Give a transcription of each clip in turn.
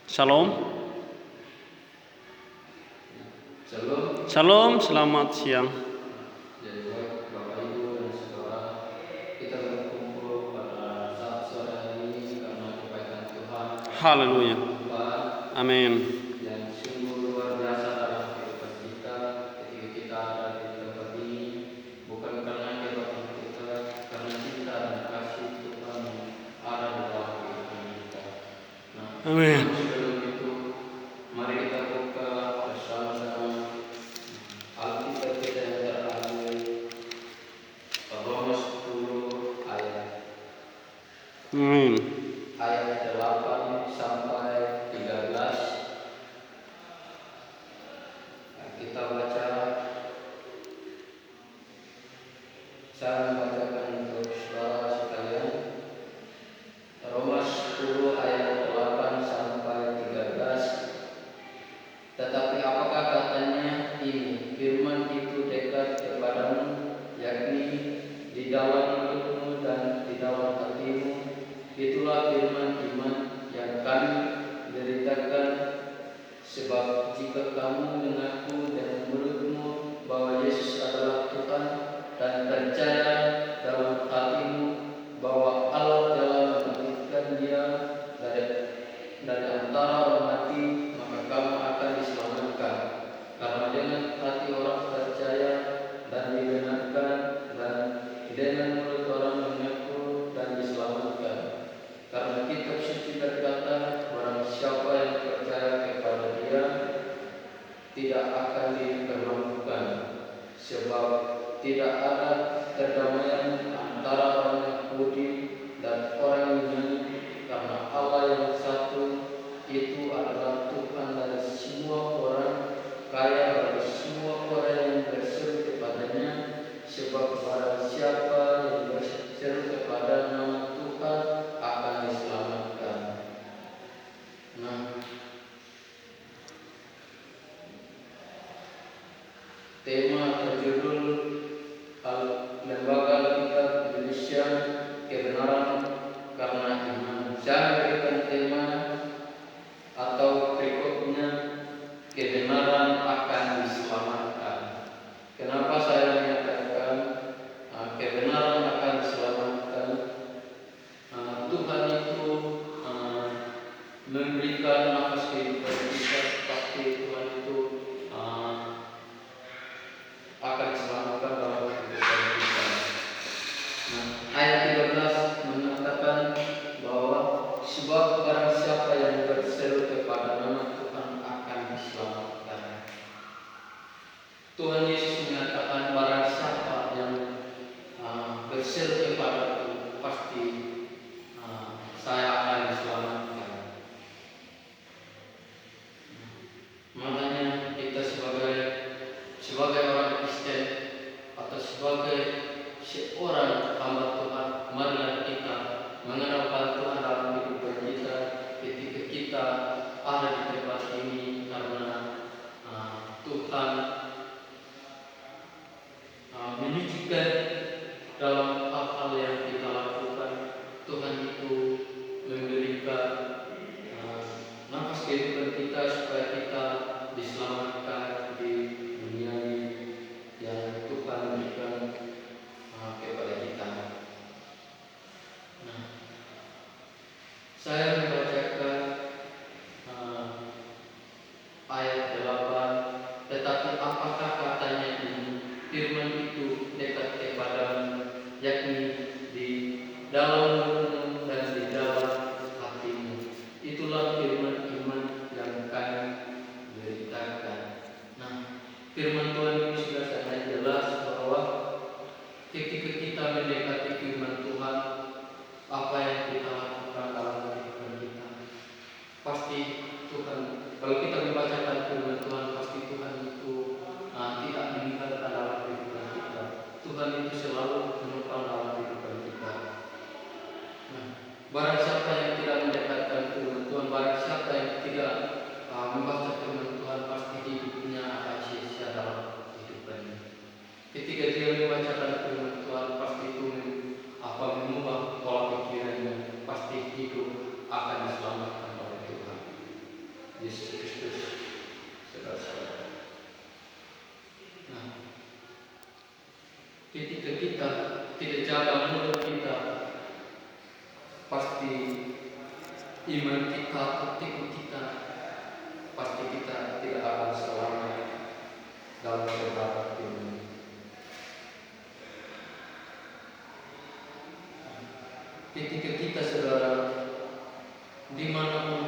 Shalom. Shalom, selamat siang. Jadi baik Bapak Ibu dan Saudara, kita berkumpul pada saat sore hari ini karena kebaikan Tuhan. Haleluya. Amin. Yang sungguh luar biasa dalam kehidupan kita ketika kita ada di tempat ini, bukan karena kebaikan kita, karena cinta dan kasih Tuhan yang ada di dalam kehidupan kita. Nah, Amin. sebelum itu, mari kita buka bersama-sama Alkitab kita yang terambil Roma 10 Amin. ayat 8 sampai 13. Kita baca. Saya membacakan untuk saudara sekalian. Roma 10 ayat 8 sampai 13. Tetapi apakah katanya ini? Firman itu dekat kepadamu, yakni di dalam mulutmu dan di dalam hatimu. Itulah firman iman yang kami beritakan. Sebab jika kamu mengaku dengan mulutmu bahwa Yesus adalah Tuhan dan percaya dalam hatimu bahwa Allah telah membangkitkan Dia dari antara orang mati, maka kamu akan diselamatkan. Karena dengan hati orang percaya dan dibenarkan, dan dengan mulut orang mengaku dan diselamatkan. Karena kitab suci berkata, barang siapa yang percaya kepada Dia tidak akan dipermalukan, sebab tidak ada perdamaian antara orang Yahudi dan orang Yunani, karena Allah yang satu itu adalah Tuhan dari semua orang, kaya bagi semua orang yang berseru kepadanya. Sebab barang siapa yang berseru kepada nama Tuhan akan diselamatkan. Nah, tema terjudul Lembaga Alkitab Indonesia, Kebenaran karena Iman. Saya berikan tema atau berikutnya, kebenaran akan diselamatkan. Kenapa saya menyatakan kebenaran akan diselamatkan? Tuhan itu memberikan nafas kehidupan kita, pasti Tuhan itu akan diselamatkan dalam kehidupan kita. Nah, ayat 13 mengatakan bahwa sebab barang siapa yang berseru kepada nama Tuhan akan diselamatkan. Tuhan Yesus menyatakan barang siapa yang berseru kepadaku pasti saya akan diselamatkan. Makanya kita sebagai orang Kristen atau sebagai seorang hamba Tuhan, marilah kita mengenalkan Tuhan dalam kehidupan kita ketika kita ada di tempat ini, karena Tuhan menunjukkan dalam hal-hal yang kita lakukan. Tuhan itu memberikan nafas kehidupan kita supaya kita diselamatkan di dunia ini yang Tuhan berikan kepada kita. Nah, saya membacakan ayat 8. Tetapi apakah katanya ini? Firman itu dekat kepadamu, yakni di dalam mulutmu dan di dalam hatimu. Itulah firman iman yang kami beritakan. Nah, firman Tuhan ini sudah sangat jelas bahwa ketika kita mendekati firman Tuhan, apa yang kita lakukan dalam kehidupan kita, pasti Tuhan, kalau kita membacakan firman Tuhan, pasti Tuhan itu tidak meninggalkan dalam kehidupan kita. Tuhan itu selalu menopang dalam kehidupan kita. Nah, barang siapa yang tidak mendekatkan firman Tuhan, barang siapa yang tidak membaca firman Tuhan, pasti hidupnya akan sia-sia dalam kehidupannya. Ketika dia membacakan firman Tuhan, pasti itu mengubah pola pikirnya, pasti hidup akan diselamatkan. dipersilakan mulut kita, pasti iman kita, hati kita, pasti kita tidak akan selamat dalam kebenaran ini. Ketika kita, saudara, dimanapun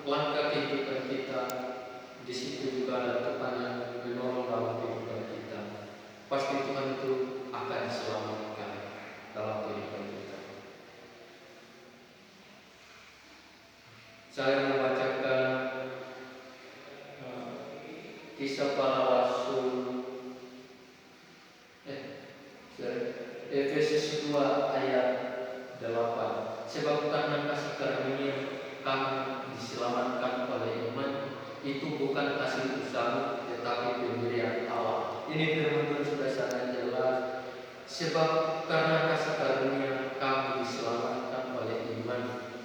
langkah kehidupan kita, di situ juga ada Tuhan yang menolong dalam kehidupan kita. Pasti Tuhan itu akan diselamatkan dalam kehidupan kita. Saya membacakan kisah para rasul, Efesus 2 ayat 8. Sebab karena kasih karunia kami diselamatkan oleh iman, itu bukan hasil usaha tetapi pemberian Allah. Ini firman Tuhan sudah sangat jelas. Sebab karena kasih karunia kami diselamatkan oleh iman,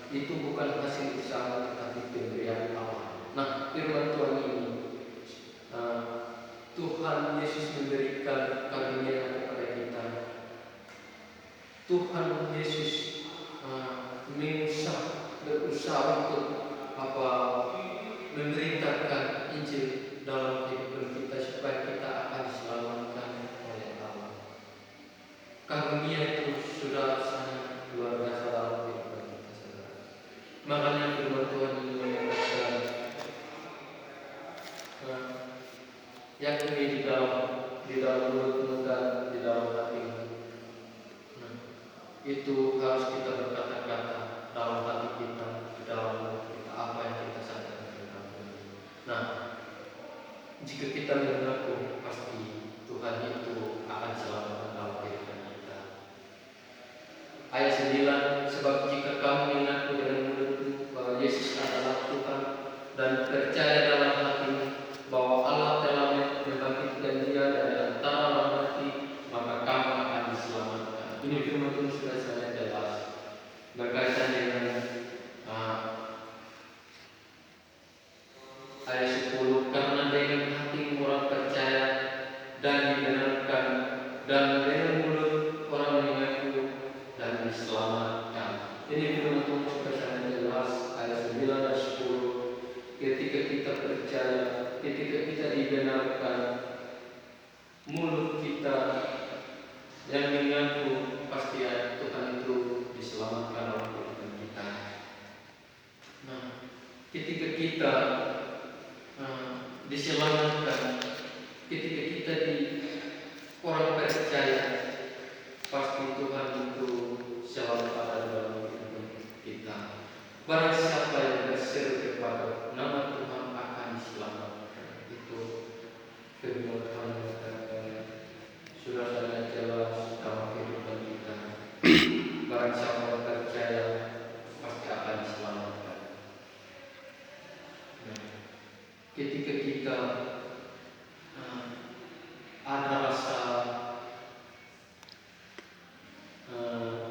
itu bukan hasil usaha tetapi pemberian Allah. Nah, firman Tuhan ini, Tuhan Yesus memberikan karunia kepada kita. Tuhan Yesus berusaha untuk memberitakan Injil dalam kehidupan kita supaya kita akan diselamatkan oleh Allah. Karunia itu sudah sangat luar biasa dalam kehidupan kita, saudara. Makanya firman Tuhan ini mengatakan, yakni di dalam mulutmu dan di dalam hatimu. Itu harus kita berkata-kata dalam hati kita, di dalam mulut kita, apa yang kita sadar tentang Tuhan. Nah, jika kita mengaku, pasti Tuhan itu akan selamatkan dalam kehidupan kita. Ayat 9, sebab jika kamu mengaku dengan mulutmu bahwa Yesus adalah Tuhan dan percaya dalam hatimu bahwa Allah telah membangkitkan Dia dari antara orang mati, maka kamu akan diselamatkan. Ini firman Tuhan sudah sangat jelas berkaitan dengan ayat 10. Karena dengan hati orang percaya dan dibenarkan, dan dengan mulut orang mengaku dan diselamatkan. Ini firman Tuhan sudah sangat jelas. Ayat 9 dan 10. Ketika kita percaya, ketika kita dibenarkan, mulut kita yang mengaku, pasti Tuhan itu diselamatkan dalam kehidupan kita. Nah, ketika kita diselamatkan, ketika kita orang percaya, pasti Tuhan itu selalu ada dalam kehidupan kita. Barang siapa yang berseru kepada nama Tuhan akan diselamatkan. Itu firman Tuhan sudah sangat jelas dalam kehidupan kita. Barang siapa yang percaya pasti akan diselamatkan. Ketika kita ada rasa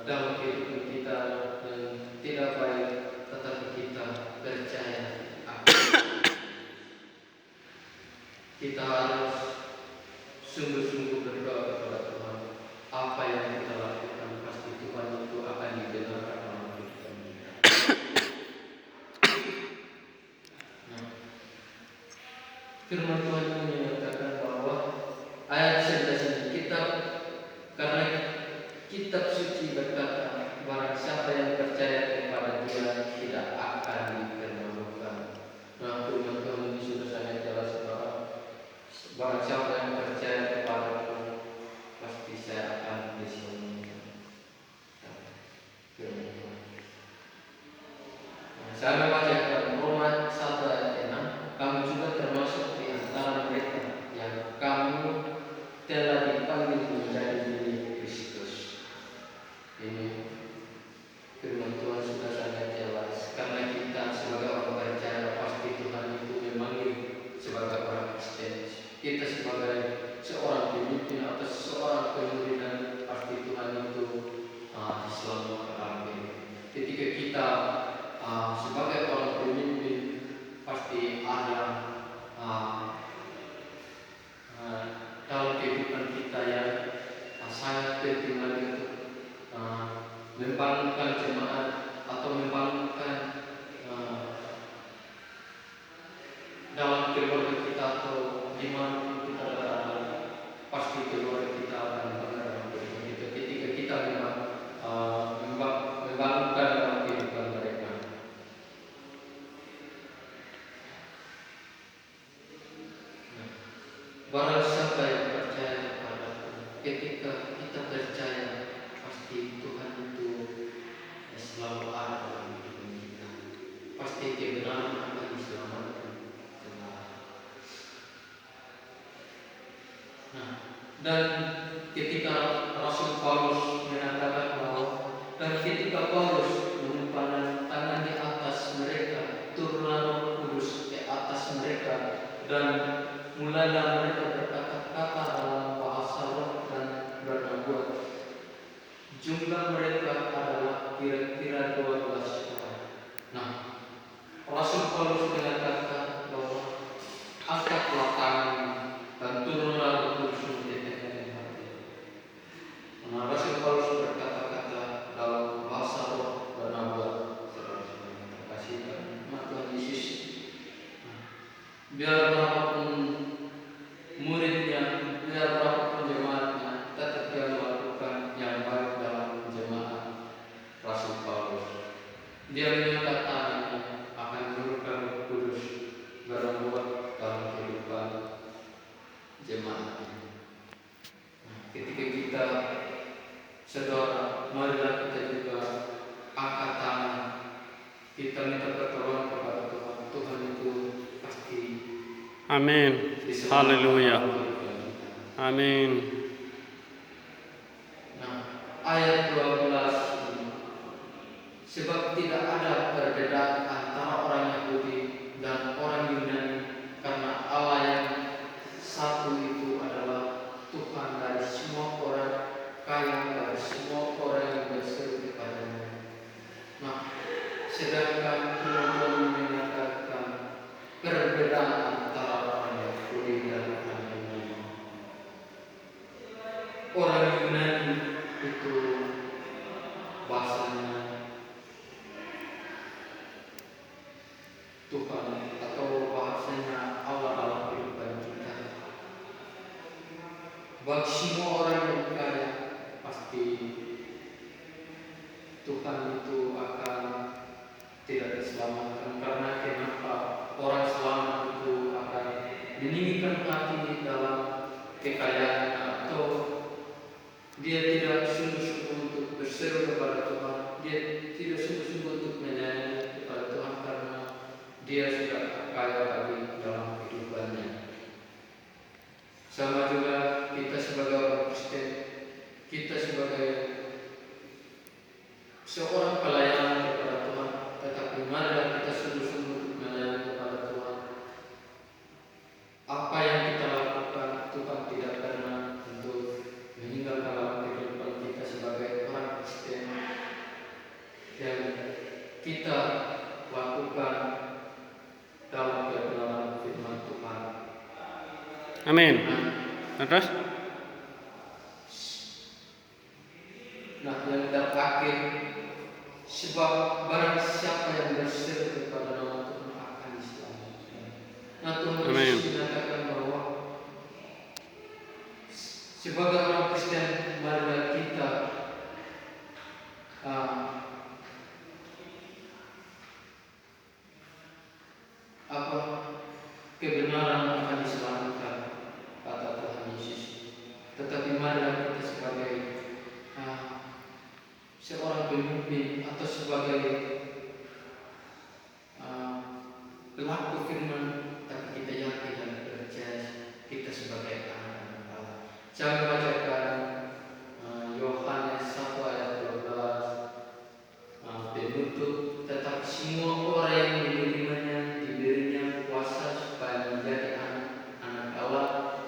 dalam kehidupan kita yang tidak baik, tetapi kita percaya, kita harus sungguh-sungguh berdoa kepada Tuhan. Apa yang kita lakukan, pasti Tuhan itu akan dibenarkan dalam kehidupan kita. Firman Tuhan menyatakan bahwa ayat 11 ini, karena kitab suci berkata, barang siapa yang percaya kepada Dia tidak akan dipermalukan. Nah, firman Tuhan ini sudah sangat jelas bahwa barang siapa yang percaya kepadaku, pasti saya akan diselamatkan. Saya membacakan Roma 1 ayat 6. Kamu juga termasuk di antara mereka yang kamu telah dipanggil menjadi milik Kristus. Ini firman Tuhan sudah sangat jelas. Karena kita sebagai orang percaya, pasti Tuhan itu memanggil sebagai orang Kristen. Kita sebagai seorang pemimpin atau seorang pemuridan, pasti Tuhan itu diselamatkan dalam hidup. Ketika kita sebagai orang pemimpin dimanapun kita berada, pasti keluarga kita akan bangga dalam kehidupan kita ketika kita memang membangunkan dalam kehidupan mereka. Barang siapa yang percaya kepadaku, ketika kita percaya, pasti Tuhan itu selalu ada dalam kehidupan kita. Pasti kebenaran akan diselamatkan. Nah, dan ketika Rasul Paulus mengatakan bahwa dan ketika Paulus mengumpankan tangan di atas mereka, turunlah Roh Kudus ke atas mereka dan mulailah mereka berkata-kata dalam bahasa roh dan bernubuat. Jumlah mereka adalah kira-kira 12 orang. Nah, Rasul Paulus mengatakan bahwa angkatlah tangan dan turunlah Roh Kudus di tengah-tengah hati. Nah, Rasul Paulus berkata-kata dalam bahasa roh dan nubuat. Terkasih Tuhan Yesus. Biar berapapun muridnya, biar berapapun jemaatnya, tetap dia melakukan yang baik dalam jemaat Rasul Paulus. Dia menyatakan akan menurunkan Roh Kudus berbuat dalam kehidupan jemaatnya. Ketika kita saudara, marilah kita juga angkat tangan, kita minta pertolongan kepada Tuhan. Tuhan itu pasti. Amin. Haleluya. Amin. Nah, ayat 12 ini, sebab tidak ada perbedaan antara orang Yahudi dan orang Yunani, karena Allah yang satu itu adalah Tuhan dari semua orang, kaya dari semua orang yang berseru kepadanya. Nah, sedangkan Tuhan mengatakan perbedaan antara orang Yahudi dan orang Yunani. Orang Yunani itu bahasanya Tuhan atau bahasanya Allah dalam kehidupan kita. Bagi semua orang yang kaya, pasti Tuhan itu akan tidak diselamatkan. Karena kenapa? Orang selamat itu akan meninggikan hati dalam kekayaan, atau dia tidak sungguh-sungguh untuk berseru kepada Tuhan, dia tidak sungguh-sungguh untuk menyanyi kepada Tuhan karena dia sudah kaya bagi dalam kehidupannya. Sama juga kita sebagai orang Kristen, kita sebagai seorang pelayan kepada Tuhan, tetapi marilah kita sungguh-sungguh untuk melayani kepada Tuhan. Apa yang kita lakukan, Tuhan tidak pernah untuk meninggalkan dalam kehidupan kita sebagai orang Kristen. Yang kita lakukan dalam kebenaran firman Tuhan. Amin. Terus? Nah, yang terakhir, sebab barang siapa yang berseru kepada nama Tuhan akan diselamatkan. Nah, Tuhan Yesus menyatakan bahwa sebagai orang Kristen, marilah kita kebenaran akan diselamatkan, kata Tuhan Yesus. Tetapi marilah kita sebagai seorang pemimpin atau sebagai pelaku firman, tapi kita yakin dan percaya kita sebagai anak-anak Allah. Saya membacakan Yohanes 1 ayat 12, penutup, tetapi semua orang yang menerimanya diberinya kuasa supaya menjadi anak-anak Allah,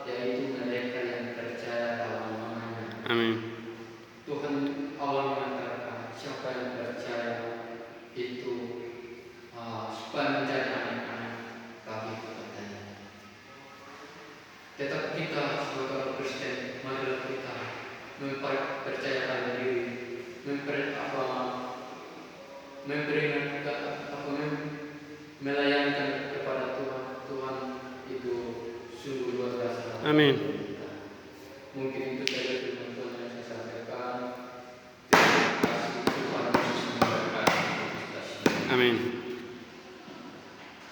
yaitu mereka yang percaya dalam nama-Nya. Amin. Tuhan Allah mengatakan siapa yang percaya itu supaya menjadi anak-anak bagi kepadanya. Tetap kita sebagai Kristen, marilah kita mempercayakan diri, melayanikan kepada Tuhan. Tuhan itu Sungguh luar biasa. Amin. Mungkin itu saja firman Tuhan yang saya sampaikan. Terima kasih Tuhan Yesus memberkati kita semua. Amin.